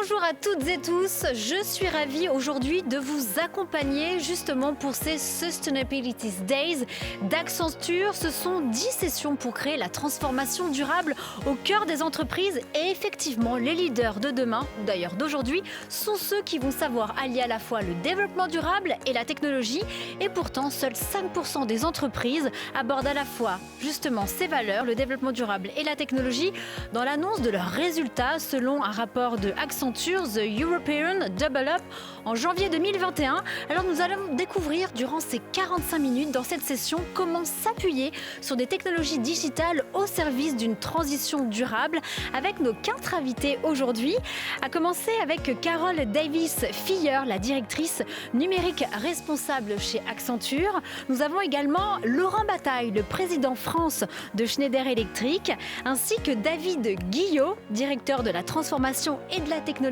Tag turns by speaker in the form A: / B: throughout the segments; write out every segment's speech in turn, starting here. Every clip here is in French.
A: Bonjour à toutes et tous, je suis ravie aujourd'hui de vous accompagner justement pour ces Sustainability Days d'Accenture. Ce sont 10 sessions pour créer la transformation durable au cœur des entreprises et effectivement les leaders de demain, ou d'ailleurs d'aujourd'hui, sont ceux qui vont savoir allier à la fois le développement durable et la technologie et pourtant seuls 5% des entreprises abordent à la fois justement ces valeurs, le développement durable et la technologie dans l'annonce de leurs résultats selon un rapport de Accenture, The European Double Up, en janvier 2021. Alors nous allons découvrir durant ces 45 minutes dans cette session comment s'appuyer sur des technologies digitales au service d'une transition durable avec nos 4 invités aujourd'hui. À commencer avec Carole Davis-Filler, la directrice numérique responsable chez Accenture. Nous avons également Laurent Bataille, le président France de Schneider Electric, ainsi que David Guillot, directeur de la transformation et de la technologie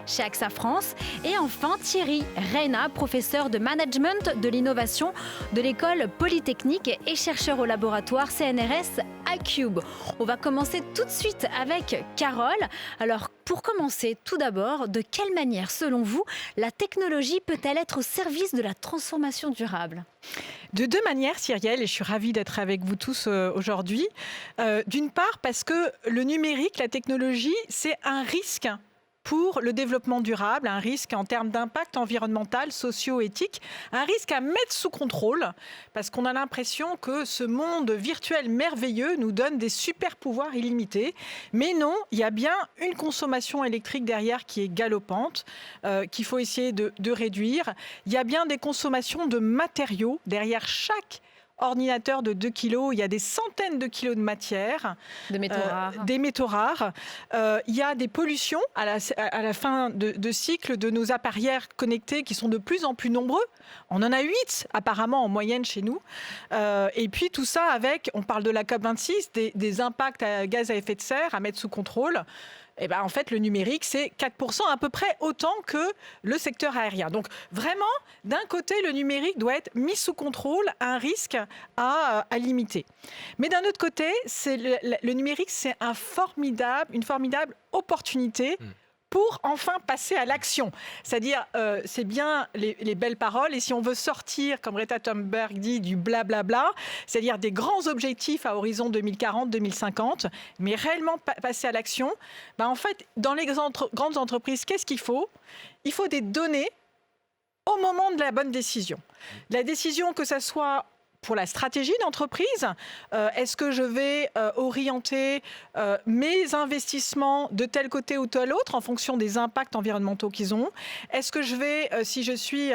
A: chez AXA France. Et enfin Thierry Reyna, professeur de management de l'innovation de l'école polytechnique et chercheur au laboratoire CNRS iCube. On va commencer tout de suite avec Carole. Alors pour commencer, tout d'abord, de quelle manière, selon vous, la technologie peut-elle être au service de la transformation durable ?
B: De deux manières, Cyrielle, et je suis ravie d'être avec vous tous aujourd'hui. D'une part, parce que le numérique, la technologie, c'est un risque pour le développement durable, un risque en termes d'impact environnemental, socio-éthique, un risque à mettre sous contrôle, parce qu'on a l'impression que ce monde virtuel merveilleux nous donne des super pouvoirs illimités. Mais non, il y a bien une consommation électrique derrière qui est galopante, qu'il faut essayer de réduire. Il y a bien des consommations de matériaux derrière chaque ordinateur de 2 kilos, il y a des centaines de kilos de matière.
A: De métaux rares.
B: Des métaux rares. Il y a des pollutions à la fin de cycle de nos appareils connectés qui sont de plus en plus nombreux. On en a 8 apparemment en moyenne chez nous. Et puis tout ça avec, on parle de la COP26, des impacts à gaz à effet de serre à mettre sous contrôle. Et ben en fait, le numérique, c'est 4%, à peu près autant que le secteur aérien. Donc vraiment, d'un côté, le numérique doit être mis sous contrôle, un risque à limiter. Mais d'un autre côté, le numérique, c'est une formidable opportunité pour enfin passer à l'action. C'est-à-dire, c'est bien les belles paroles, et si on veut sortir, comme Greta Thunberg dit, du blablabla, c'est-à-dire des grands objectifs à horizon 2040-2050, mais réellement passer à l'action, en fait, dans les grandes entreprises, qu'est-ce qu'il faut ? Il faut des données au moment de la bonne décision. La décision, que ça soit pour la stratégie d'entreprise, est-ce que je vais orienter mes investissements de tel côté ou tel autre en fonction des impacts environnementaux qu'ils ont ? Est-ce que je vais, si je suis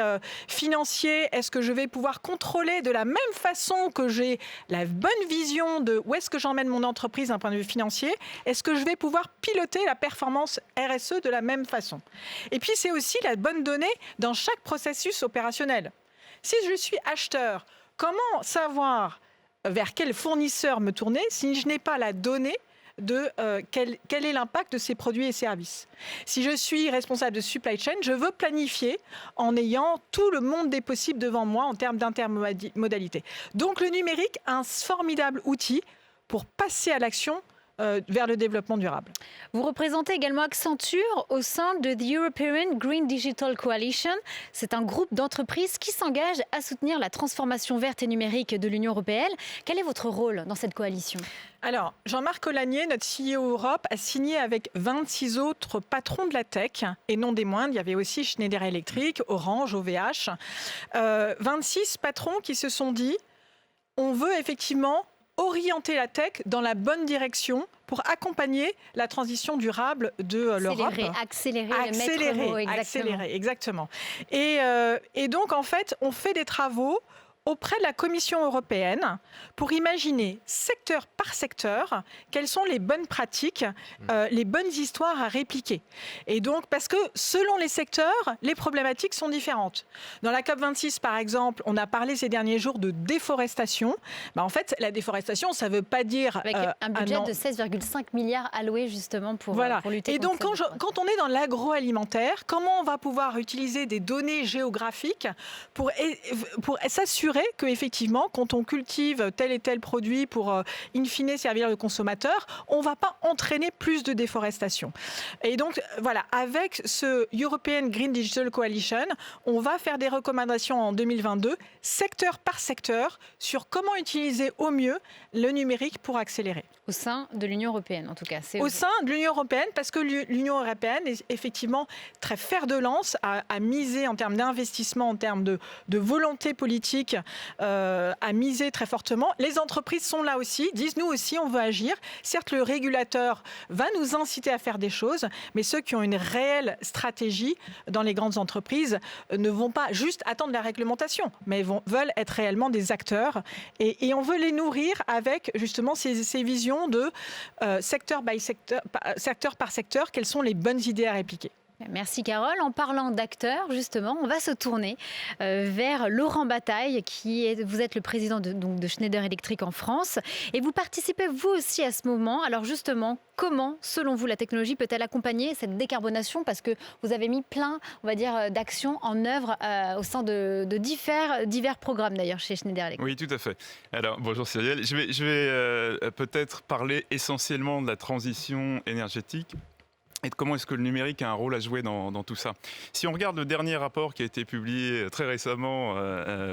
B: financier, est-ce que je vais pouvoir contrôler de la même façon que j'ai la bonne vision de où est-ce que j'emmène mon entreprise d'un point de vue financier ? Est-ce que je vais pouvoir piloter la performance RSE de la même façon ? Et puis c'est aussi la bonne donnée dans chaque processus opérationnel. Si je suis acheteur, comment savoir vers quel fournisseur me tourner si je n'ai pas la donnée de quel est l'impact de ces produits et services ? Si je suis responsable de supply chain, je veux planifier en ayant tout le monde des possibles devant moi en termes d'intermodalité. Donc le numérique, un formidable outil pour passer à l'action vers le développement durable.
A: Vous représentez également Accenture au sein de The European Green Digital Coalition. C'est un groupe d'entreprises qui s'engage à soutenir la transformation verte et numérique de l'Union européenne. Quel est votre rôle dans cette coalition ?
B: Alors, Jean-Marc Olagnier, notre CEO Europe, a signé avec 26 autres patrons de la tech, et non des moindres. Il y avait aussi Schneider Electric, Orange, OVH. 26 patrons qui se sont dit, on veut effectivement orienter la tech dans la bonne direction pour accompagner la transition durable de l'Europe. Accélérer, exactement. Et donc, en fait, on fait des travaux auprès de la Commission européenne pour imaginer secteur par secteur quelles sont les bonnes pratiques, les bonnes histoires à répliquer. Et donc, parce que selon les secteurs, les problématiques sont différentes. Dans la COP26, par exemple, on a parlé ces derniers jours de déforestation. En fait, la déforestation, ça ne veut pas dire...
A: Avec un budget de 16,5 milliards alloués justement pour lutter
B: Et donc,
A: contre
B: quand on est dans l'agroalimentaire, comment on va pouvoir utiliser des données géographiques pour s'assurer s'assurer qu'effectivement, quand on cultive tel et tel produit pour in fine servir le consommateur, on ne va pas entraîner plus de déforestation. Et donc, voilà, avec ce European Green Digital Coalition, on va faire des recommandations en 2022, secteur par secteur, sur comment utiliser au mieux le numérique pour accélérer.
A: Au sein de l'Union européenne, en tout cas.
B: Au sein de l'Union européenne, parce que l'Union européenne est effectivement très fer de lance à miser en termes d'investissement, en termes de volonté politique, à miser très fortement. Les entreprises sont là aussi, disent nous aussi on veut agir. Certes, le régulateur va nous inciter à faire des choses, mais ceux qui ont une réelle stratégie dans les grandes entreprises ne vont pas juste attendre la réglementation, mais veulent être réellement des acteurs. Et on veut les nourrir avec justement ces visions de secteur par secteur, quelles sont les bonnes idées à répliquer.
A: Merci Carole. En parlant d'acteurs, justement, on va se tourner vers Laurent Bataille, vous êtes le président de Schneider Electric en France, et vous participez vous aussi à ce moment. Alors justement, comment, selon vous, la technologie peut-elle accompagner cette décarbonation? Parce que vous avez mis plein, on va dire, d'actions en œuvre au sein de divers programmes d'ailleurs chez Schneider Electric.
C: Oui, tout à fait. Alors, bonjour Cyrielle. Je vais peut-être parler essentiellement de la transition énergétique et de comment est-ce que le numérique a un rôle à jouer dans tout ça. Si on regarde le dernier rapport qui a été publié très récemment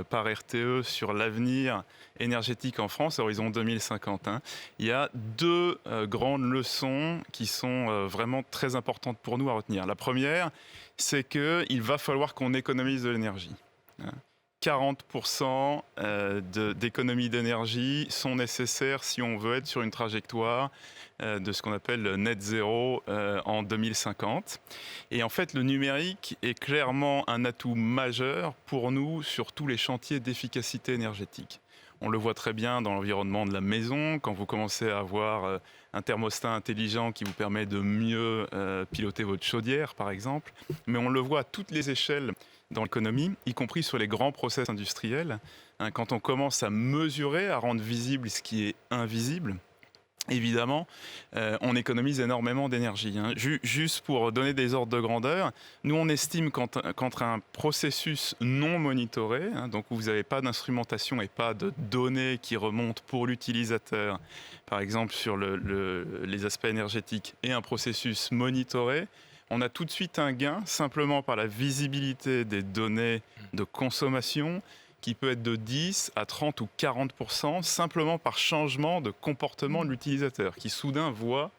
C: par RTE sur l'avenir énergétique en France, à horizon 2050, il y a deux grandes leçons qui sont vraiment très importantes pour nous à retenir. La première, c'est qu'il va falloir qu'on économise de l'énergie. 40% d'économies d'énergie sont nécessaires si on veut être sur une trajectoire de ce qu'on appelle le net zéro en 2050. Et en fait, le numérique est clairement un atout majeur pour nous sur tous les chantiers d'efficacité énergétique. On le voit très bien dans l'environnement de la maison, quand vous commencez à avoir un thermostat intelligent qui vous permet de mieux piloter votre chaudière, par exemple. Mais on le voit à toutes les échelles dans l'économie, y compris sur les grands process industriels. Quand on commence à mesurer, à rendre visible ce qui est invisible, évidemment, on économise énormément d'énergie. Juste pour donner des ordres de grandeur, nous on estime qu'entre un processus non monitoré, donc où vous n'avez pas d'instrumentation et pas de données qui remontent pour l'utilisateur, par exemple sur les aspects énergétiques, et un processus monitoré, on a tout de suite un gain simplement par la visibilité des données de consommation qui peut être de 10 à 30 ou 40% simplement par changement de comportement de l'utilisateur qui soudain voit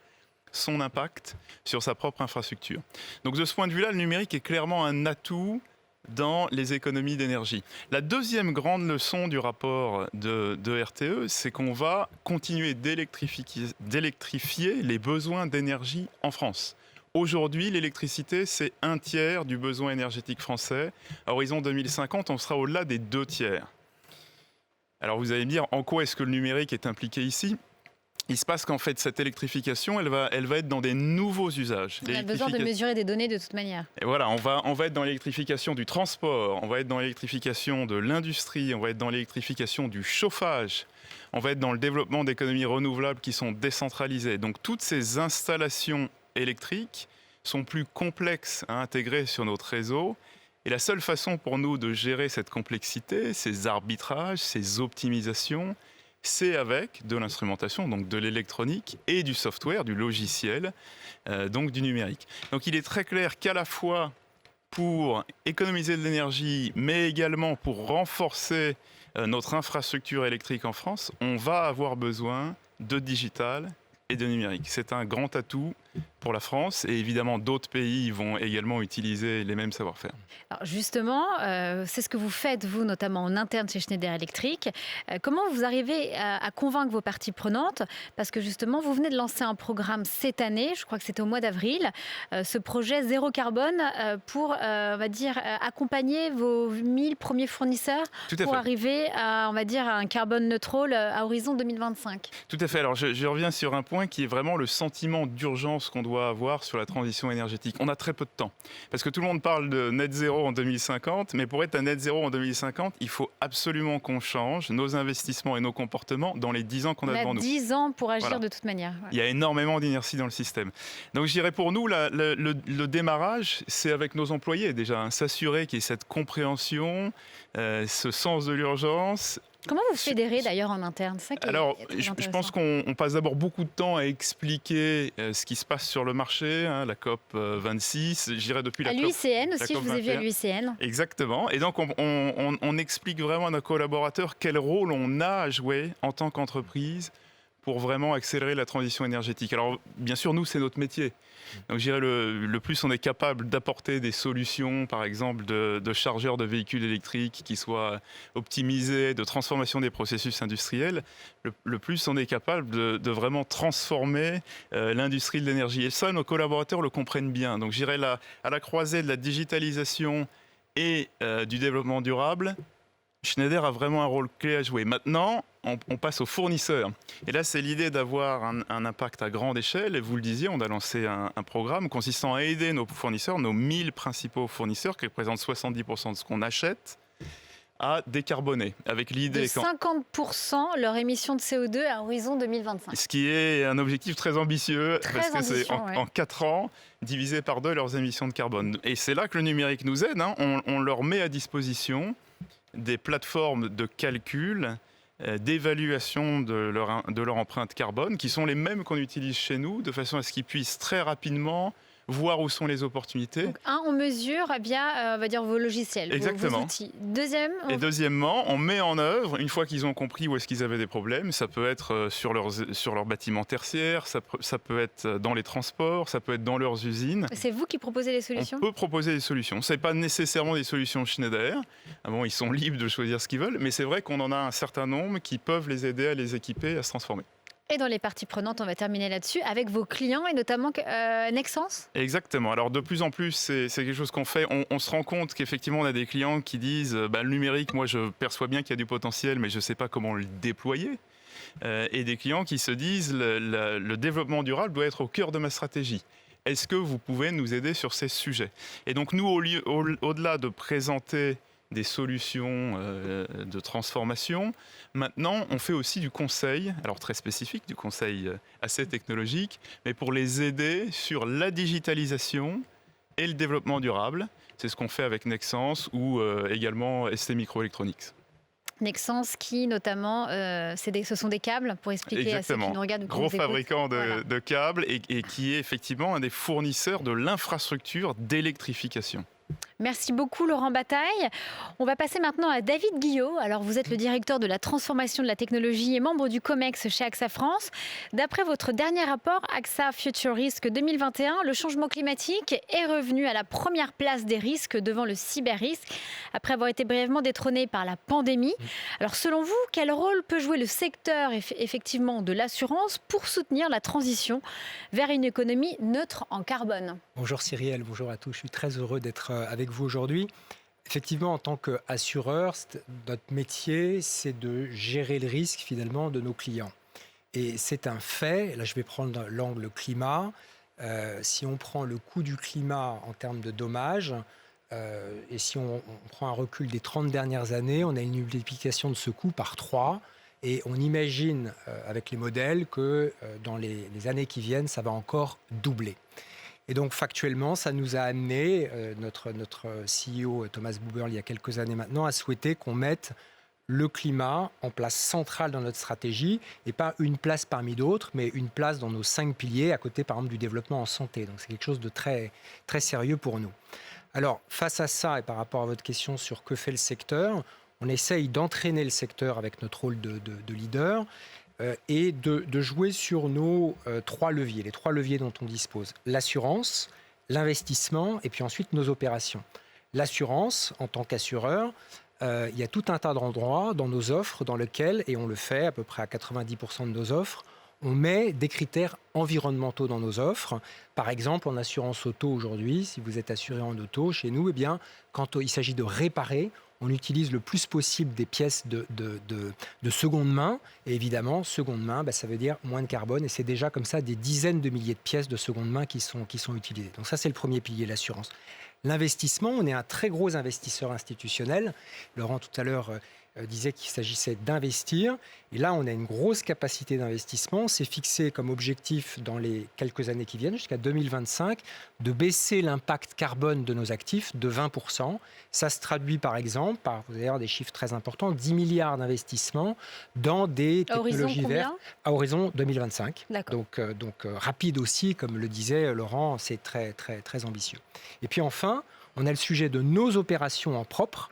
C: son impact sur sa propre infrastructure. Donc de ce point de vue-là, le numérique est clairement un atout dans les économies d'énergie. La deuxième grande leçon du rapport de RTE, c'est qu'on va continuer d'électrifier les besoins d'énergie en France. Aujourd'hui, l'électricité, c'est 1/3 du besoin énergétique français. À horizon 2050, on sera au-delà des 2/3. Alors vous allez me dire, en quoi est-ce que le numérique est impliqué ici ? Il se passe qu'en fait, cette électrification, elle va être dans des nouveaux usages.
A: On a besoin de mesurer des données de toute manière.
C: Et voilà, on va être dans l'électrification du transport, on va être dans l'électrification de l'industrie, on va être dans l'électrification du chauffage, on va être dans le développement d'économies renouvelables qui sont décentralisées. Donc toutes ces installations électriques sont plus complexes à intégrer sur notre réseau. Et la seule façon pour nous de gérer cette complexité, ces arbitrages, ces optimisations, c'est avec de l'instrumentation, donc de l'électronique et du software, du logiciel, donc du numérique. Donc il est très clair qu'à la fois pour économiser de l'énergie, mais également pour renforcer notre infrastructure électrique en France, on va avoir besoin de digital et de numérique. C'est un grand atout pour la France et évidemment d'autres pays vont également utiliser les mêmes savoir-faire.
A: Alors justement, c'est ce que vous faites, vous, notamment en interne chez Schneider Electric. Comment vous arrivez à convaincre vos parties prenantes? Parce que justement, vous venez de lancer un programme cette année, je crois que c'était au mois d'avril, ce projet zéro carbone pour, on va dire, accompagner vos 1000 premiers fournisseurs pour arriver à, on va dire, à un carbone neutral à horizon 2025.
C: Tout à fait. Alors je reviens sur un point qui est vraiment le sentiment d'urgence conscience qu'on doit avoir sur la transition énergétique. On a très peu de temps. Parce que tout le monde parle de net zéro en 2050, mais pour être à net zéro en 2050, il faut absolument qu'on change nos investissements et nos comportements dans les 10 ans qu'on a devant nous.
A: 10 ans pour agir
C: Voilà.
A: de toute manière. Ouais.
C: Il y a énormément d'inertie dans le système. Donc je dirais pour nous, le démarrage, c'est avec nos employés déjà, hein, s'assurer qu'il y ait cette compréhension, ce sens de l'urgence.
A: Comment vous fédérez d'ailleurs en interne? C'est ça qui est
C: Alors,
A: très
C: je
A: intéressant.
C: pense qu'on passe d'abord beaucoup de temps à expliquer ce qui se passe sur le marché, hein, la COP 26, je dirais depuis la
A: À
C: COP.
A: l'UICN aussi, je
C: COP
A: vous ai vu à
C: 21.
A: l'UICN.
C: Exactement. Et donc, on explique vraiment à nos collaborateurs quel rôle on a à jouer en tant qu'entreprise pour vraiment accélérer la transition énergétique. Alors, bien sûr, nous, c'est notre métier. Donc, je dirais le plus on est capable d'apporter des solutions, par exemple, de chargeurs de véhicules électriques qui soient optimisés, de transformation des processus industriels, le plus on est capable de vraiment transformer l'industrie de l'énergie. Et ça, nos collaborateurs le comprennent bien. Donc, je dirais à la croisée de la digitalisation et du développement durable, Schneider a vraiment un rôle clé à jouer. Maintenant, on passe aux fournisseurs. Et là, c'est l'idée d'avoir un impact à grande échelle. Et vous le disiez, on a lancé un programme consistant à aider nos fournisseurs, nos 1000 principaux fournisseurs, qui représentent 70% de ce qu'on achète, à décarboner. Avec
A: De
C: l'idée
A: 50% leur émission de CO2 à horizon 2025.
C: ce qui est un objectif très ambitieux,
A: Très
C: parce que c'est
A: ambitieux, ouais.
C: en 4 ans, divisé par 2 leurs émissions de carbone. Et c'est là que le numérique nous aide, hein. On leur met à disposition des plateformes de calcul, d'évaluation de leur empreinte carbone, qui sont les mêmes qu'on utilise chez nous, de façon à ce qu'ils puissent très rapidement voir où sont les opportunités.
A: Donc, on mesure via, on va dire, vos logiciels,
C: Exactement.
A: vos outils. Deuxième,
C: Et deuxièmement, on met en œuvre, une fois qu'ils ont compris où est-ce qu'ils avaient des problèmes, ça peut être sur leurs bâtiments tertiaires, ça peut être dans les transports, ça peut être dans leurs usines.
A: c'est vous qui proposez les solutions?
C: On peut proposer des solutions. Ce n'est pas nécessairement des solutions Schneider. Bon, ils sont libres de choisir ce qu'ils veulent, mais c'est vrai qu'on en a un certain nombre qui peuvent les aider à les équiper, à se transformer.
A: Et dans les parties prenantes, on va terminer là-dessus, avec vos clients et notamment Nexans.
C: Exactement. Alors de plus en plus, c'est quelque chose qu'on fait. On se rend compte qu'effectivement, on a des clients qui disent le numérique, moi je perçois bien qu'il y a du potentiel, mais je ne sais pas comment le déployer. Et des clients qui se disent le développement durable doit être au cœur de ma stratégie. Est-ce que vous pouvez nous aider sur ces sujets? Et donc nous, au-delà de présenter des solutions de transformation, maintenant on fait aussi du conseil, alors très spécifique, du conseil assez technologique, mais pour les aider sur la digitalisation et le développement durable. C'est ce qu'on fait avec Nexans ou également ST Microelectronics.
A: Nexans qui, notamment, ce sont des câbles, pour expliquer à ceux qui nous regardent.
C: Gros fabricant de câbles et qui est effectivement un des fournisseurs de l'infrastructure d'électrification.
A: Merci beaucoup Laurent Bataille. On va passer maintenant à David Guillot. Alors vous êtes le directeur de la transformation de la technologie et membre du COMEX chez AXA France. D'après votre dernier rapport AXA Future Risk 2021, le changement climatique est revenu à la première place des risques devant le cyber-risque après avoir été brièvement détrôné par la pandémie. Alors selon vous, quel rôle peut jouer le secteur effectivement de l'assurance pour soutenir la transition vers une économie neutre en carbone?
D: Bonjour Cyrielle, bonjour à tous. Je suis très heureux d'être avec vous aujourd'hui. Effectivement, en tant qu'assureur, notre métier, c'est de gérer le risque finalement de nos clients. Et c'est un fait, là je vais prendre l'angle climat, si on prend le coût du climat en termes de dommages, et si on prend un recul des 30 dernières années, on a une multiplication de ce coût par 3. Et on imagine avec les modèles que dans les années qui viennent, ça va encore doubler. Et donc factuellement, ça nous a amené, notre CEO Thomas Buberl, il y a quelques années maintenant, à souhaiter qu'on mette le climat en place centrale dans notre stratégie, et pas une place parmi d'autres, mais une place dans nos 5 piliers, à côté par exemple du développement en santé. Donc c'est quelque chose de très, très sérieux pour nous. Alors face à ça, et par rapport à votre question sur que fait le secteur, on essaye d'entraîner le secteur avec notre rôle de leader, et de jouer sur nos 3 leviers, les 3 leviers dont on dispose. L'assurance, l'investissement et puis ensuite nos opérations. L'assurance, en tant qu'assureur, il y a tout un tas d'endroits dans nos offres dans lesquels, et on le fait à peu près à 90% de nos offres, on met des critères environnementaux dans nos offres. Par exemple, en assurance auto aujourd'hui, si vous êtes assuré en auto chez nous, eh bien, quand il s'agit de réparer, on utilise le plus possible des pièces de seconde main. Et évidemment, seconde main, ça veut dire moins de carbone. Et c'est déjà comme ça des dizaines de milliers de pièces de seconde main qui sont utilisées. Donc ça, c'est le premier pilier, l'assurance. L'investissement, on est un très gros investisseur institutionnel. Laurent, tout à l'heure, disait qu'il s'agissait d'investir. Et là, on a une grosse capacité d'investissement. C'est fixé comme objectif dans les quelques années qui viennent, jusqu'à 2025, de baisser l'impact carbone de nos actifs de 20%. Ça se traduit par exemple par, vous allez avoir des chiffres très importants, 10 milliards d'investissements dans des technologies vertes à horizon 2025. Donc rapide aussi, comme le disait Laurent, c'est très, très, très ambitieux. Et puis enfin, on a le sujet de nos opérations en propre.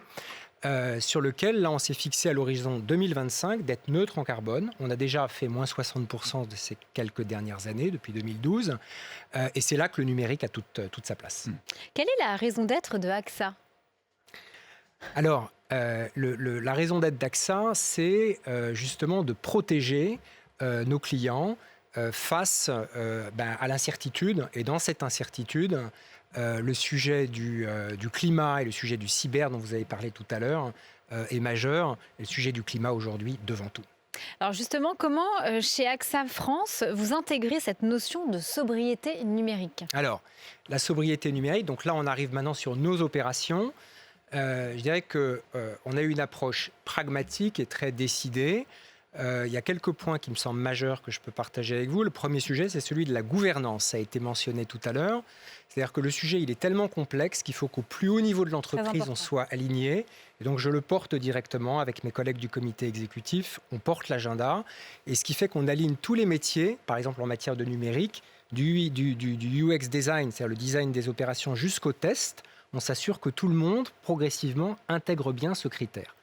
D: Sur lequel, là, on s'est fixé à l'horizon 2025 d'être neutre en carbone. On a déjà fait moins 60% de ces quelques dernières années, depuis 2012. Et c'est là que le numérique a toute sa place.
A: Quelle est la raison d'être de AXA ?
D: Alors, la raison d'être d'AXA, c'est justement de protéger nos clients face à l'incertitude. Et dans cette incertitude, le sujet du climat et le sujet du cyber dont vous avez parlé tout à l'heure est majeur. Et le sujet du climat aujourd'hui devant tout.
A: Alors justement, comment chez AXA France vous intégrez cette notion de sobriété numérique ? Alors,
D: la sobriété numérique, donc là on arrive maintenant sur nos opérations. Je dirais qu'on a eu une approche pragmatique et très décidée. Il y a quelques points qui me semblent majeurs que je peux partager avec vous. Le premier sujet, c'est celui de la gouvernance. Ça a été mentionné tout à l'heure. C'est-à-dire que le sujet, il est tellement complexe qu'il faut qu'au plus haut niveau de l'entreprise, on soit aligné. Et donc, je le porte directement avec mes collègues du comité exécutif. On porte l'agenda. Et ce qui fait qu'on aligne tous les métiers, par exemple en matière de numérique, du UX design, c'est-à-dire le design des opérations jusqu'au test. On s'assure que tout le monde, progressivement, intègre bien ce critère.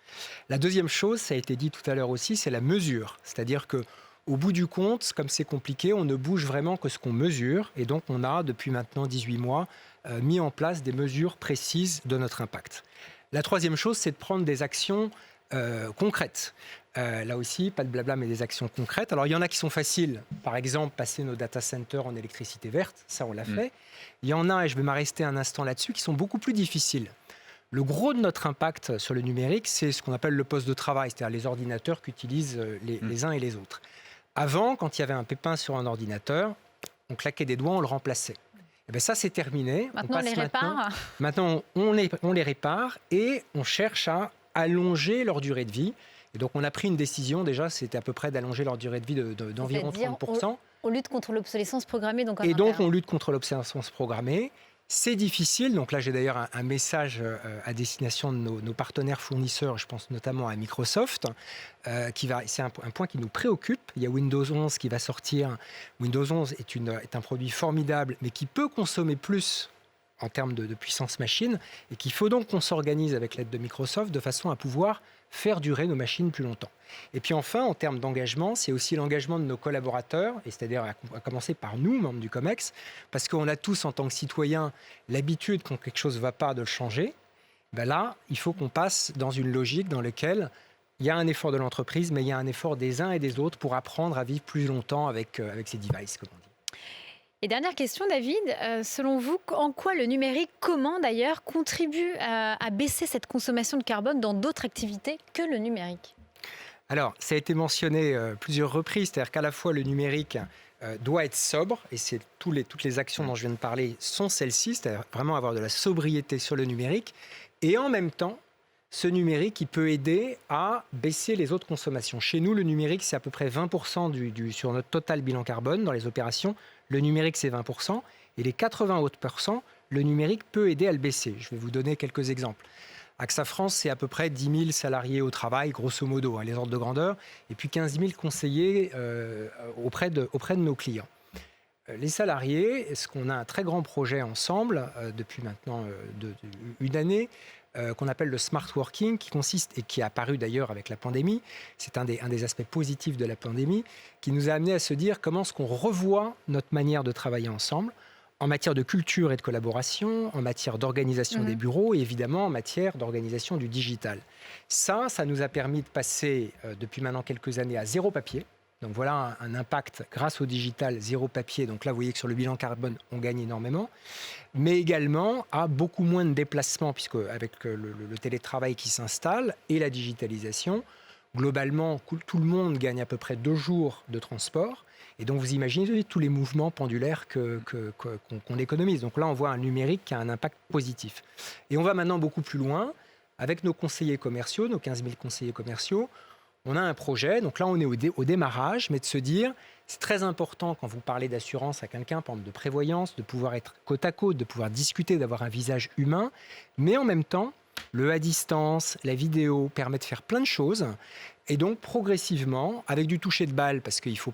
D: La deuxième chose, ça a été dit tout à l'heure aussi, c'est la mesure. C'est-à-dire qu'au bout du compte, comme c'est compliqué, on ne bouge vraiment que ce qu'on mesure. Et donc, on a, depuis maintenant 18 mois, mis en place des mesures précises de notre impact. La troisième chose, c'est de prendre des actions concrètes. Là aussi, pas de blabla, mais des actions concrètes. Alors, il y en a qui sont faciles. Par exemple, passer nos data centers en électricité verte. Ça, on l'a fait. Il y en a, et je vais m'arrêter un instant là-dessus, qui sont beaucoup plus difficiles. Le gros de notre impact sur le numérique, c'est ce qu'on appelle le poste de travail, c'est-à-dire les ordinateurs qu'utilisent les uns et les autres. Avant, quand il y avait un pépin sur un ordinateur, on claquait des doigts, on le remplaçait. Et bien ça, c'est terminé.
A: Maintenant, on les répare.
D: Maintenant, on les répare et on cherche à allonger leur durée de vie. Et donc, on a pris une décision, déjà, c'était à peu près d'allonger leur durée de vie d'environ 30%.
A: On lutte contre l'obsolescence programmée.
D: Et donc, on lutte contre l'obsolescence programmée. C'est difficile, donc là j'ai d'ailleurs un message à destination de nos partenaires fournisseurs, je pense notamment à Microsoft, c'est un point qui nous préoccupe. Il y a Windows 11 qui va sortir. Windows 11 est un produit formidable, mais qui peut consommer plus en termes de puissance machine, et qu'il faut donc qu'on s'organise avec l'aide de Microsoft de façon à pouvoir faire durer nos machines plus longtemps. Et puis enfin, en termes d'engagement, c'est aussi l'engagement de nos collaborateurs, et c'est-à-dire à commencer par nous, membres du COMEX, parce qu'on a tous, en tant que citoyens, l'habitude, quand quelque chose ne va pas, de le changer. Là, il faut qu'on passe dans une logique dans laquelle il y a un effort de l'entreprise, mais il y a un effort des uns et des autres pour apprendre à vivre plus longtemps avec ces devices, comme on dit.
A: Et dernière question, David, selon vous, en quoi le numérique, comment d'ailleurs, contribue à baisser cette consommation de carbone dans d'autres activités que le numérique ?
D: Alors, ça a été mentionné plusieurs reprises, c'est-à-dire qu'à la fois le numérique doit être sobre, et c'est toutes les actions dont je viens de parler sont celles-ci, c'est-à-dire vraiment avoir de la sobriété sur le numérique, et en même temps, ce numérique, il peut aider à baisser les autres consommations. Chez nous, le numérique, c'est à peu près 20% sur notre total bilan carbone dans les opérations. Le numérique, c'est 20%. Et les 80 autres %, le numérique peut aider à le baisser. Je vais vous donner quelques exemples. AXA France, c'est à peu près 10 000 salariés au travail, grosso modo, les ordres de grandeur, et puis 15 000 conseillers auprès de nos clients. Les salariés, est-ce qu'on a un très grand projet ensemble depuis maintenant une année qu'on appelle le smart working, qui consiste, et qui est apparu d'ailleurs avec la pandémie, c'est un des aspects positifs de la pandémie, qui nous a amené à se dire comment est-ce qu'on revoit notre manière de travailler ensemble, en matière de culture et de collaboration, en matière d'organisation des bureaux et évidemment en matière d'organisation du digital. Ça nous a permis de passer depuis maintenant quelques années à zéro papier. Donc voilà un impact grâce au digital, zéro papier. Donc là, vous voyez que sur le bilan carbone, on gagne énormément. Mais également à beaucoup moins de déplacements, puisque avec le télétravail qui s'installe et la digitalisation, globalement, tout le monde gagne à peu près 2 jours de transport. Et donc, vous imaginez tous les mouvements pendulaires qu'on économise. Donc là, on voit un numérique qui a un impact positif. Et on va maintenant beaucoup plus loin. Avec nos conseillers commerciaux, nos 15 000 conseillers commerciaux, on a un projet. Donc là, on est au démarrage, mais de se dire, c'est très important quand vous parlez d'assurance à quelqu'un, par exemple de prévoyance, de pouvoir être côte à côte, de pouvoir discuter, d'avoir un visage humain. Mais en même temps, le à distance, la vidéo permet de faire plein de choses. Et donc, progressivement, avec du toucher de balle, parce qu'il faut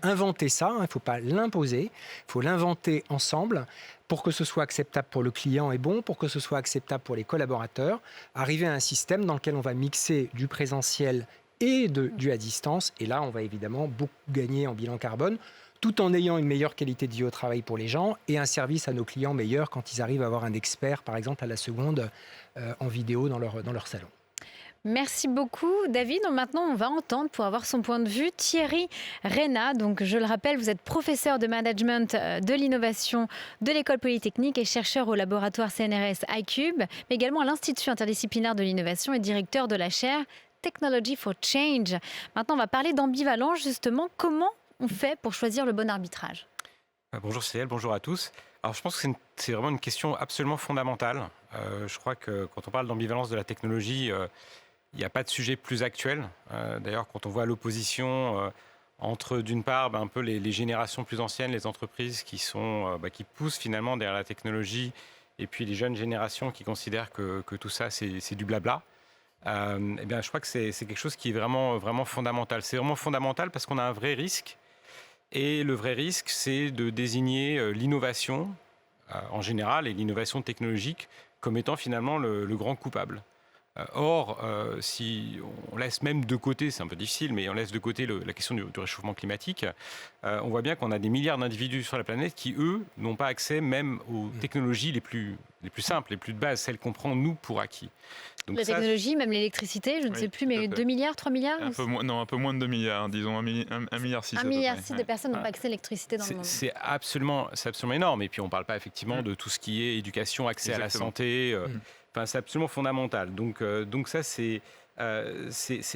D: inventer ça, il ne faut pas l'imposer, il faut l'inventer ensemble pour que ce soit acceptable pour le client et bon, pour que ce soit acceptable pour les collaborateurs, arriver à un système dans lequel on va mixer du présentiel et du à distance. Et là, on va évidemment beaucoup gagner en bilan carbone, tout en ayant une meilleure qualité de vie au travail pour les gens et un service à nos clients meilleur quand ils arrivent à avoir un expert, par exemple, à la seconde en vidéo dans leur salon.
A: Merci beaucoup, David. Donc maintenant, on va entendre, pour avoir son point de vue, Thierry Reyna. Donc, je le rappelle, vous êtes professeur de management de l'innovation de l'École Polytechnique et chercheur au laboratoire CNRS iCube, mais également à l'Institut interdisciplinaire de l'innovation et directeur de la chaire Technology for Change. Maintenant, on va parler d'ambivalence, justement. Comment on fait pour choisir le bon arbitrage ?
E: Bonjour Céline, bonjour à tous. Alors je pense que c'est vraiment une question absolument fondamentale. Je crois que quand on parle d'ambivalence de la technologie, il n'y a pas de sujet plus actuel. D'ailleurs, quand on voit l'opposition entre, d'une part, un peu les générations plus anciennes, les entreprises qui poussent finalement derrière la technologie, et puis les jeunes générations qui considèrent que tout ça, c'est du blabla, je crois que c'est quelque chose qui est vraiment, vraiment fondamental. C'est vraiment fondamental parce qu'on a un vrai risque. Et le vrai risque, c'est de désigner l'innovation en général et l'innovation technologique comme étant finalement le grand coupable. Or, si on laisse même de côté, c'est un peu difficile, mais on laisse de côté la question du réchauffement climatique, on voit bien qu'on a des milliards d'individus sur la planète qui, eux, n'ont pas accès même aux technologies les plus simples, les plus de base, celles qu'on prend, nous, pour acquis. Donc
A: la technologie, même l'électricité, je ne sais plus, mais 2 milliards, 3 milliards
C: un peu moins de 2 milliards, disons 1,6 milliard.
A: 1,6 milliard de personnes n'ont pas accès à l'électricité dans le monde.
E: C'est absolument énorme. Et puis, on ne parle pas effectivement de tout ce qui est éducation, accès à la santé. C'est absolument fondamental. Donc ça, c'est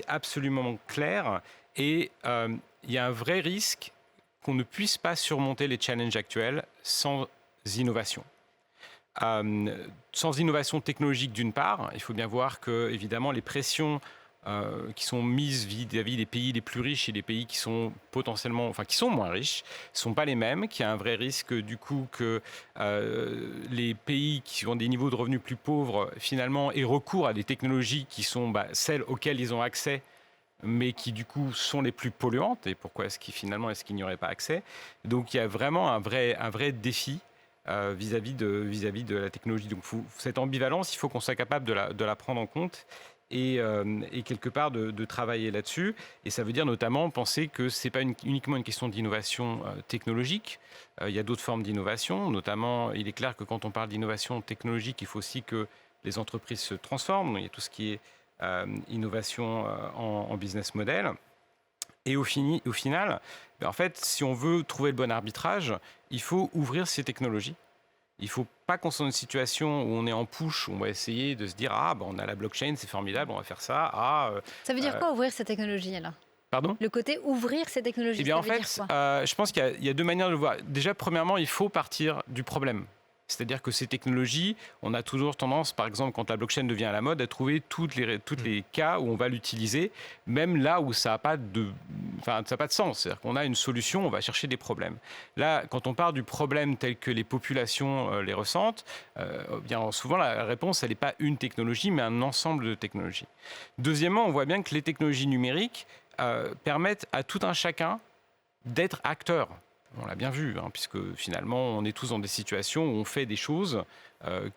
E: absolument clair. Et il y a un vrai risque qu'on ne puisse pas surmonter les challenges actuels sans innovation. Sans innovation technologique d'une part, il faut bien voir que évidemment les pressions qui sont mises vis-à-vis des pays les plus riches et des pays qui sont qui sont moins riches, ne sont pas les mêmes, qu'il y a un vrai risque du coup que les pays qui ont des niveaux de revenus plus pauvres finalement aient recours à des technologies qui sont celles auxquelles ils ont accès, mais qui du coup sont les plus polluantes. Et pourquoi est-ce qu'il n'y aurait pas accès ? Donc il y a vraiment un vrai défi vis-à-vis de la technologie. Donc cette ambivalence, il faut qu'on soit capable de la prendre en compte et quelque part de travailler là-dessus. Et ça veut dire notamment penser que ce n'est pas uniquement une question d'innovation technologique. Il y a d'autres formes d'innovation. Notamment, il est clair que quand on parle d'innovation technologique, il faut aussi que les entreprises se transforment. Il y a tout ce qui est innovation en business model. Et au final, en fait, si on veut trouver le bon arbitrage, il faut ouvrir ces technologies. Il ne faut pas qu'on soit dans une situation où on est en push, où on va essayer de se dire on a la blockchain, c'est formidable, on va faire ça.
A: Ça veut dire quoi ouvrir ces technologies alors ?
E: Pardon ?
A: Le côté ouvrir ces technologies,
E: en fait, je pense qu'il y a 2 manières de le voir. Déjà, premièrement, il faut partir du problème. C'est-à-dire que ces technologies, on a toujours tendance, par exemple, quand la blockchain devient à la mode, à trouver toutes les cas où on va l'utiliser, même là où ça n'a pas de sens. C'est-à-dire qu'on a une solution, on va chercher des problèmes. Là, quand on part du problème tel que les populations les ressentent, bien souvent la réponse, elle n'est pas une technologie, mais un ensemble de technologies. Deuxièmement, on voit bien que les technologies numériques permettent à tout un chacun d'être acteur. On l'a bien vu, puisque finalement, on est tous dans des situations où on fait des choses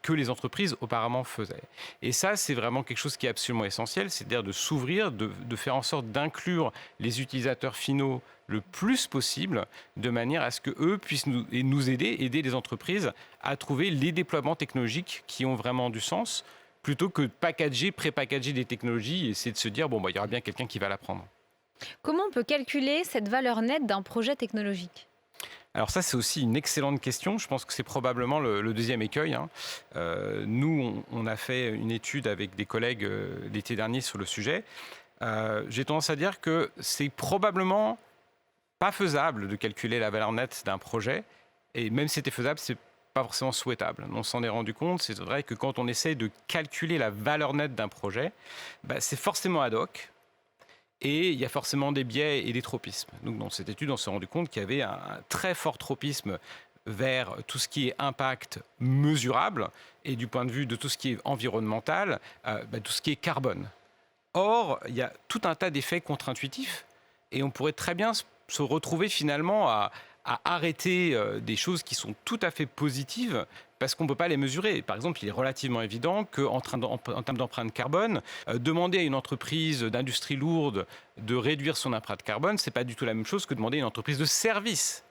E: que les entreprises auparavant faisaient. Et ça, c'est vraiment quelque chose qui est absolument essentiel, c'est-à-dire de s'ouvrir, de faire en sorte d'inclure les utilisateurs finaux le plus possible, de manière à ce qu'eux puissent nous aider les entreprises à trouver les déploiements technologiques qui ont vraiment du sens, plutôt que de pré-packager des technologies et essayer de se dire, il y aura bien quelqu'un qui va l'apprendre.
A: Comment on peut calculer cette valeur nette d'un projet technologique ?
E: Alors ça, c'est aussi une excellente question. Je pense que c'est probablement le deuxième écueil. Nous, on a fait une étude avec des collègues l'été dernier sur le sujet. J'ai tendance à dire que c'est probablement pas faisable de calculer la valeur nette d'un projet. Et même si c'était faisable, c'est pas forcément souhaitable. On s'en est rendu compte. C'est vrai que quand on essaie de calculer la valeur nette d'un projet, c'est forcément ad hoc. Et il y a forcément des biais et des tropismes. Donc, dans cette étude, on s'est rendu compte qu'il y avait un très fort tropisme vers tout ce qui est impact mesurable et du point de vue de tout ce qui est environnemental, tout ce qui est carbone. Or, il y a tout un tas d'effets contre-intuitifs et on pourrait très bien se retrouver finalement à arrêter des choses qui sont tout à fait positives parce qu'on ne peut pas les mesurer. Par exemple, il est relativement évident qu'en termes d'empreinte carbone, demander à une entreprise d'industrie lourde de réduire son empreinte carbone, ce n'est pas du tout la même chose que demander à une entreprise de service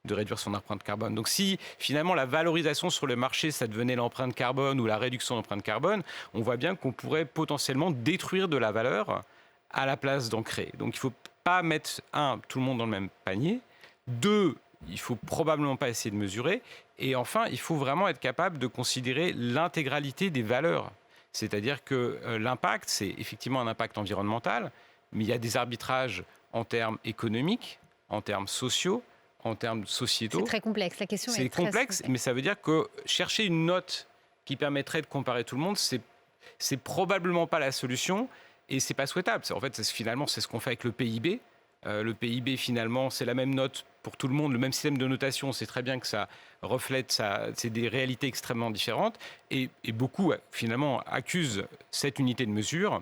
E: de réduire son empreinte carbone. Donc si finalement la valorisation sur le marché, ça devenait l'empreinte carbone ou la réduction de l'empreinte carbone, on voit bien qu'on pourrait potentiellement détruire de la valeur à la place d'en créer. Donc il ne faut pas mettre, tout le monde dans le même panier. 2, il ne faut probablement pas essayer de mesurer. Et enfin, il faut vraiment être capable de considérer l'intégralité des valeurs. C'est-à-dire que l'impact, c'est effectivement un impact environnemental, mais il y a des arbitrages en termes économiques, en termes sociaux, en termes sociétaux.
A: C'est très complexe, la question est très complexe.
E: Mais ça veut dire que chercher une note qui permettrait de comparer tout le monde, c'est probablement pas la solution et c'est pas souhaitable. En fait, finalement, c'est ce qu'on fait avec le PIB. Le PIB, finalement, c'est la même note pour tout le monde, le même système de notation. On sait très bien que ça reflète, c'est des réalités extrêmement différentes. Et beaucoup, finalement, accusent cette unité de mesure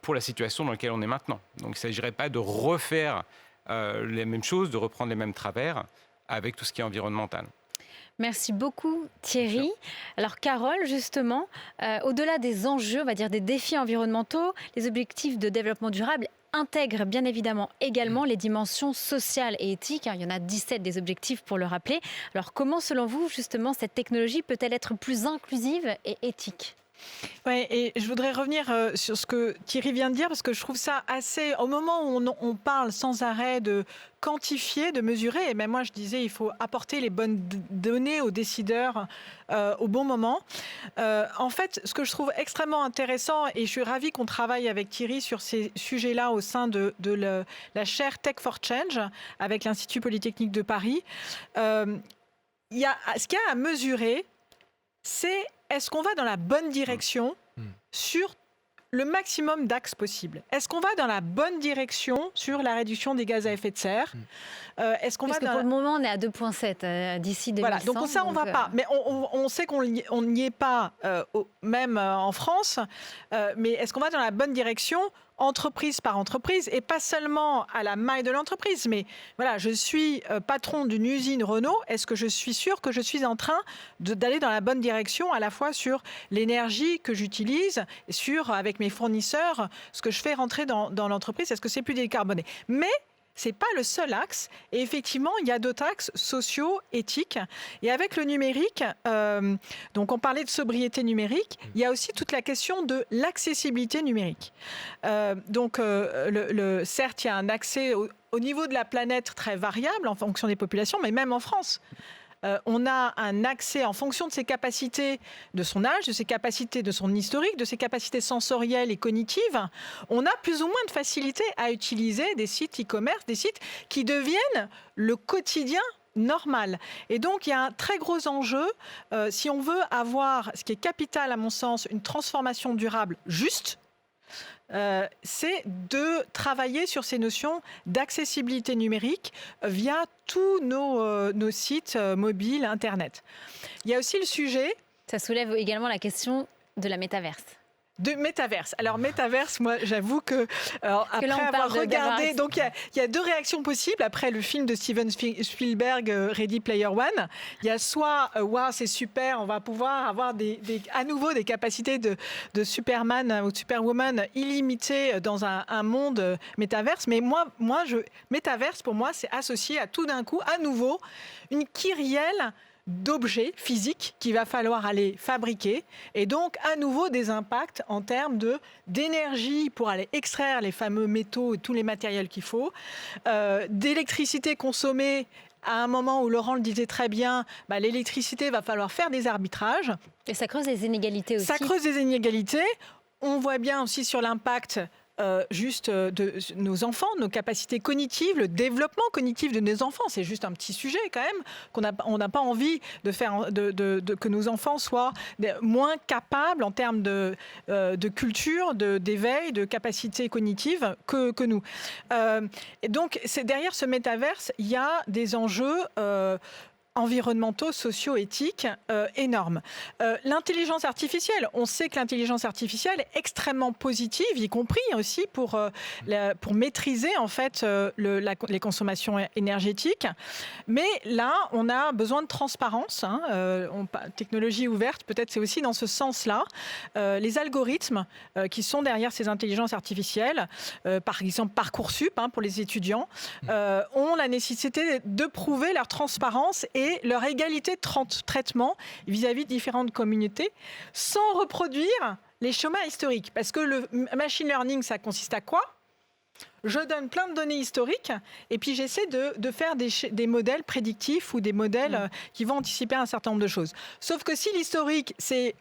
E: pour la situation dans laquelle on est maintenant. Donc, il ne s'agirait pas de refaire les mêmes choses, de reprendre les mêmes travers avec tout ce qui est environnemental.
A: Merci beaucoup Thierry. Alors Carole, justement, au-delà des enjeux, on va dire des défis environnementaux, les objectifs de développement durable intègrent bien évidemment également les dimensions sociales et éthiques. Il y en a 17 des objectifs pour le rappeler. Alors comment, selon vous, justement, cette technologie peut-elle être plus inclusive et éthique ?
B: Oui, et je voudrais revenir sur ce que Thierry vient de dire, parce que je trouve ça assez... Au moment où on parle sans arrêt de quantifier, de mesurer, et même moi je disais il faut apporter les bonnes données aux décideurs au bon moment. En fait, ce que je trouve extrêmement intéressant, et je suis ravie qu'on travaille avec Thierry sur ces sujets-là au sein de la chaire Tech for Change, avec l'Institut Polytechnique de Paris, ce qu'il y a à mesurer, c'est est-ce qu'on va dans la bonne direction sur le maximum d'axes possibles? Est-ce qu'on va dans la bonne direction sur la réduction des gaz à effet de serre? Est-ce qu'on
A: Parce que pour le moment, on est à 2,7 d'ici 2100.
B: Voilà, donc ça, on ne va pas. Mais on sait qu'on n'y est pas, même en France. Mais est-ce qu'on va dans la bonne direction, entreprise par entreprise, et pas seulement à la maille de l'entreprise? Mais voilà, je suis patron d'une usine Renault. Est-ce que je suis sûr que je suis en train d'aller dans la bonne direction, à la fois sur l'énergie que j'utilise, avec mes fournisseurs, ce que je fais rentrer dans l'entreprise? Est-ce que c'est plus décarboné? Mais ce n'est pas le seul axe. Et effectivement, il y a d'autres axes sociaux, éthiques. Et avec le numérique, donc on parlait de sobriété numérique, il y a aussi toute la question de l'accessibilité numérique. Certes, il y a un accès au niveau de la planète très variable en fonction des populations, mais même en France. On a un accès en fonction de ses capacités, de son âge, de ses capacités, de son historique, de ses capacités sensorielles et cognitives. On a plus ou moins de facilité à utiliser des sites e-commerce, des sites qui deviennent le quotidien normal. Et donc, il y a un très gros enjeu, si on veut avoir, ce qui est capital à mon sens, une transformation durable juste, c'est de travailler sur ces notions d'accessibilité numérique via tous nos sites mobiles, Internet. Il y a aussi le sujet...
A: Ça soulève également la question de la métaverse.
B: De métaverse. Alors métaverse, moi j'avoue que après avoir regardé, donc il y a deux réactions possibles après le film de Steven Spielberg, Ready Player One. Il y a soit waouh c'est super, on va pouvoir avoir à nouveau des capacités de Superman ou de Superwoman illimitées dans un monde métaverse. Mais métaverse pour moi c'est associé à tout d'un coup à nouveau une kyrielle d'objets physiques qu'il va falloir aller fabriquer, et donc à nouveau des impacts en termes d'énergie pour aller extraire les fameux métaux et tous les matériels qu'il faut, d'électricité consommée. À un moment où Laurent le disait très bien, l'électricité, va falloir faire des arbitrages.
A: Et ça creuse les inégalités aussi.
B: Ça creuse des inégalités. On voit bien aussi sur l'impact de nos enfants, nos capacités cognitives, le développement cognitif de nos enfants. C'est juste un petit sujet quand même, on n'a pas envie de faire que nos enfants soient moins capables en termes de culture, d'éveil, de capacités cognitives que nous. Et donc, derrière ce métaverse, il y a des enjeux environnementaux, sociaux, éthiques énormes. L'intelligence artificielle, on sait que l'intelligence artificielle est extrêmement positive, y compris aussi pour maîtriser en fait les consommations énergétiques. Mais là, on a besoin de transparence. Technologie ouverte, peut-être c'est aussi dans ce sens-là. Les algorithmes qui sont derrière ces intelligences artificielles, par exemple Parcoursup pour les étudiants, ont la nécessité de prouver leur transparence et leur égalité de traitement vis-à-vis de différentes communautés, sans reproduire les schémas historiques. Parce que le machine learning, ça consiste à quoi ? Je donne plein de données historiques et puis j'essaie de faire des modèles prédictifs ou des modèles qui vont anticiper un certain nombre de choses. Sauf que si l'historique, c'est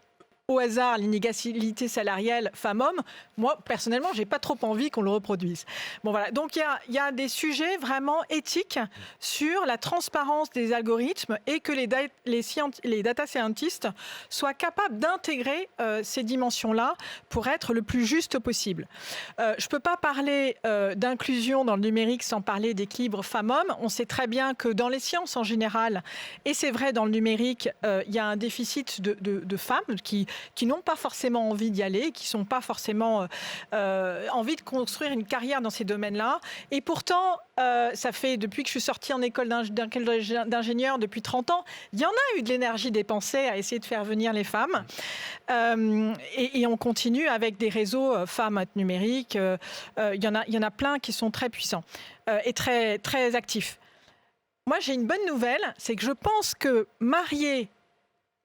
B: au hasard l'inégalité salariale femmes-hommes, moi, personnellement, je n'ai pas trop envie qu'on le reproduise. Bon, voilà. Donc, il y a des sujets vraiment éthiques sur la transparence des algorithmes et que les data scientists soient capables d'intégrer ces dimensions-là pour être le plus juste possible. Je ne peux pas parler d'inclusion dans le numérique sans parler d'équilibre femmes-hommes. On sait très bien que dans les sciences en général, et c'est vrai dans le numérique, il y a un déficit de femmes qui n'ont pas forcément envie d'y aller, qui n'ont pas forcément envie de construire une carrière dans ces domaines-là. Et pourtant, ça fait depuis que je suis sortie en école d'ingénieur depuis 30 ans, il y en a eu de l'énergie dépensée à essayer de faire venir les femmes. Et on continue avec des réseaux femmes numériques. Il y en a plein qui sont très puissants et très, très actifs. Moi, j'ai une bonne nouvelle, c'est que je pense que marier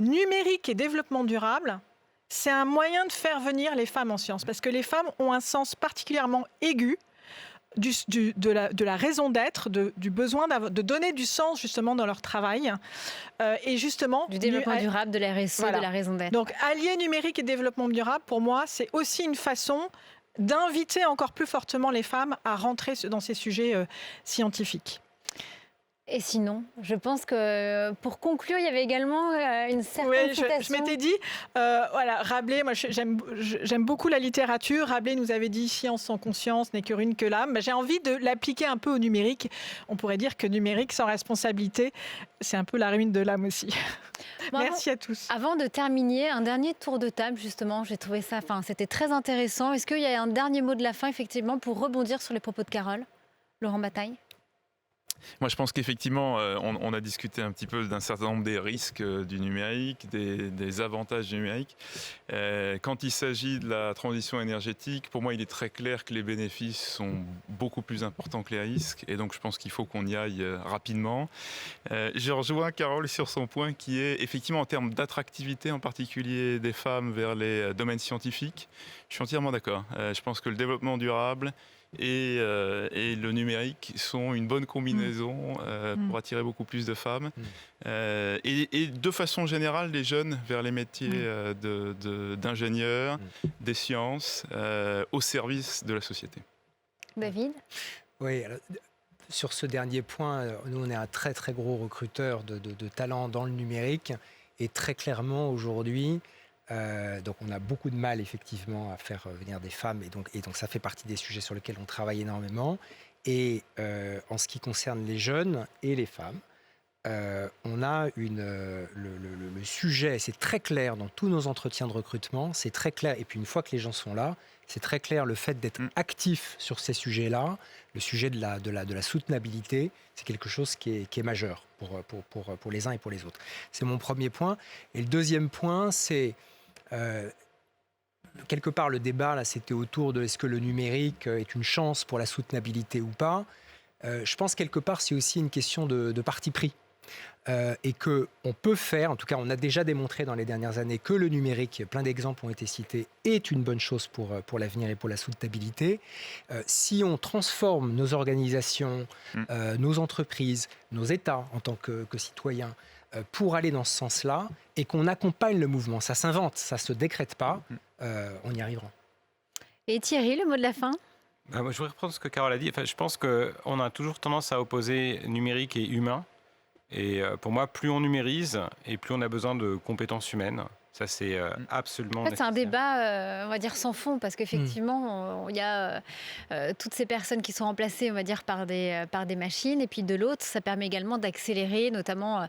B: numérique et développement durable, c'est un moyen de faire venir les femmes en sciences, parce que les femmes ont un sens particulièrement aigu de la raison d'être, du besoin de donner du sens justement dans leur travail, et justement
A: du développement durable, de la RSE, voilà. De la raison d'être.
B: Donc allier numérique et développement durable, pour moi, c'est aussi une façon d'inviter encore plus fortement les femmes à rentrer dans ces sujets scientifiques.
A: Et sinon, je pense que pour conclure, il y avait également une certaine citation.
B: Je m'étais dit, Rabelais, moi j'aime beaucoup la littérature. Rabelais nous avait dit « Science sans conscience n'est que ruine que l'âme ». J'ai envie de l'appliquer un peu au numérique. On pourrait dire que numérique sans responsabilité, c'est un peu la ruine de l'âme aussi. Bon, merci à tous.
A: Avant de terminer, un dernier tour de table justement. J'ai trouvé ça, c'était très intéressant. Est-ce qu'il y a un dernier mot de la fin effectivement pour rebondir sur les propos de Carole ? Laurent Bataille ?
C: Moi, je pense qu'effectivement, on a discuté un petit peu d'un certain nombre des risques du numérique, des avantages du numérique. Quand il s'agit de la transition énergétique, pour moi, il est très clair que les bénéfices sont beaucoup plus importants que les risques. Et donc, je pense qu'il faut qu'on y aille rapidement. Je rejoins Carole sur son point qui est effectivement en termes d'attractivité, en particulier des femmes vers les domaines scientifiques. Je suis entièrement d'accord. Je pense que le développement durable et le numérique sont une bonne combinaison pour attirer beaucoup plus de femmes. Et de façon générale, les jeunes vers les métiers d'ingénieurs, des sciences, au service de la société.
A: David ?
D: Oui, alors, sur ce dernier point, nous on est un très très gros recruteur de talents dans le numérique et très clairement aujourd'hui, donc on a beaucoup de mal effectivement à faire venir des femmes et donc ça fait partie des sujets sur lesquels on travaille énormément. Et en ce qui concerne les jeunes et les femmes, on a le sujet, c'est très clair dans tous nos entretiens de recrutement, c'est très clair. Et puis une fois que les gens sont là, c'est très clair le fait d'être actif sur ces sujets-là, le sujet de la soutenabilité, c'est quelque chose qui est majeur pour les uns et pour les autres. C'est mon premier point. Et le deuxième point, c'est quelque part le débat là, c'était autour de est-ce que le numérique est une chance pour la soutenabilité ou pas. Je pense quelque part c'est aussi une question de parti pris. et qu'on peut faire, en tout cas on a déjà démontré dans les dernières années que le numérique, plein d'exemples ont été cités, est une bonne chose pour l'avenir et pour la soutenabilité. Si on transforme nos organisations, nos entreprises, nos États en tant que citoyens, pour aller dans ce sens-là, et qu'on accompagne le mouvement, ça s'invente, ça ne se décrète pas, on y arrivera.
A: Et Thierry, le mot de la fin ?
E: Moi, je voudrais reprendre ce que Carole a dit. Enfin, je pense qu'on a toujours tendance à opposer numérique et humain. Et pour moi, plus on numérise et plus on a besoin de compétences humaines. Ça, c'est absolument
A: En fait, c'est un
E: nécessaire.
A: débat, on va dire, sans fond, parce qu'effectivement, il y a toutes ces personnes qui sont remplacées, on va dire, par des machines. Et puis de l'autre, ça permet également d'accélérer, notamment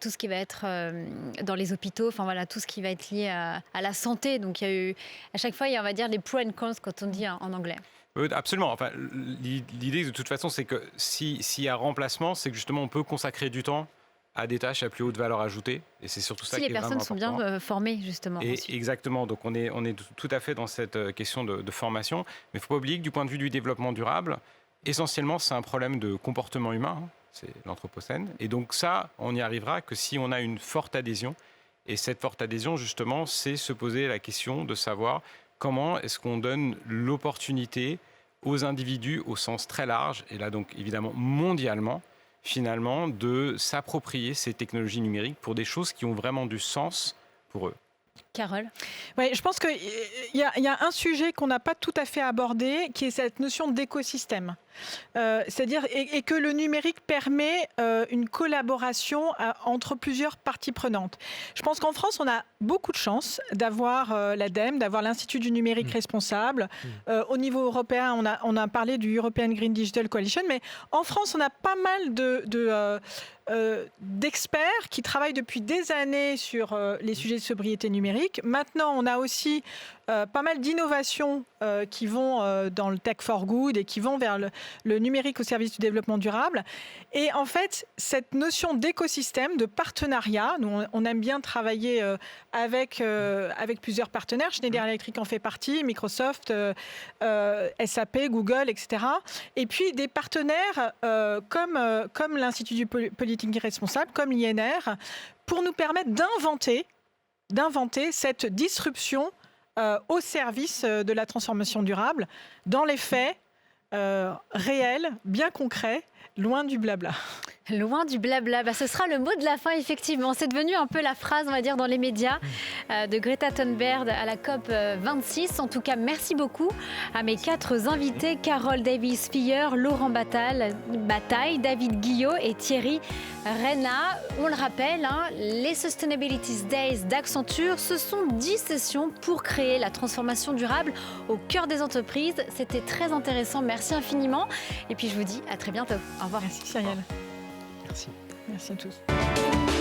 A: tout ce qui va être dans les hôpitaux, enfin voilà, tout ce qui va être lié à la santé. Donc il y a eu, à chaque fois, il y a, on va dire, les pros and cons, quand on dit en anglais.
E: Absolument. Enfin, l'idée, de toute façon, c'est que s'il y a remplacement, c'est que justement, on peut consacrer du temps à des tâches à plus haute valeur ajoutée. Et c'est surtout ça qui est vraiment important.
A: Si les personnes sont bien formées, justement.
E: Et exactement. Donc, on est tout à fait dans cette question de formation. Mais il ne faut pas oublier que du point de vue du développement durable, essentiellement, c'est un problème de comportement humain. C'est l'anthropocène. Et donc ça, on n'y arrivera que si on a une forte adhésion. Et cette forte adhésion, justement, c'est se poser la question de savoir comment est-ce qu'on donne l'opportunité aux individus au sens très large, et là donc évidemment mondialement, finalement, de s'approprier ces technologies numériques pour des choses qui ont vraiment du sens pour eux.
A: Carole ?
B: Oui, je pense qu'il y a un sujet qu'on n'a pas tout à fait abordé, qui est cette notion d'écosystème. C'est-à-dire et que le numérique permet une collaboration entre plusieurs parties prenantes. Je pense qu'en France, on a beaucoup de chance d'avoir l'ADEME, d'avoir l'Institut du numérique responsable. Au niveau européen, on a parlé du European Green Digital Coalition, mais en France, on a pas mal d'experts qui travaillent depuis des années sur les sujets de sobriété numérique. Maintenant, on a aussi pas mal d'innovations qui vont dans le Tech for Good et qui vont vers le numérique au service du développement durable. Et en fait, cette notion d'écosystème, de partenariat, nous on aime bien travailler avec plusieurs partenaires. Schneider Electric en fait partie, Microsoft, SAP, Google, etc. Et puis des partenaires comme l'Institut du politique responsable, comme l'INR, pour nous permettre d'inventer cette disruption au service de la transformation durable, dans les faits réels, bien concrets, loin du blabla.
A: Loin du blabla, ce sera le mot de la fin, effectivement. C'est devenu un peu la phrase, on va dire, dans les médias de Greta Thunberg à la COP 26. En tout cas, merci beaucoup à mes 4 invités, Carole Davies-Filler, Laurent Bataille, David Guillot et Thierry Reyna. On le rappelle, les Sustainability Days d'Accenture, ce sont 10 sessions pour créer la transformation durable au cœur des entreprises. C'était très intéressant, merci infiniment. Et puis je vous dis à très bientôt. Au revoir.
B: Merci Cyrielle.
D: Merci.
B: Merci à tous.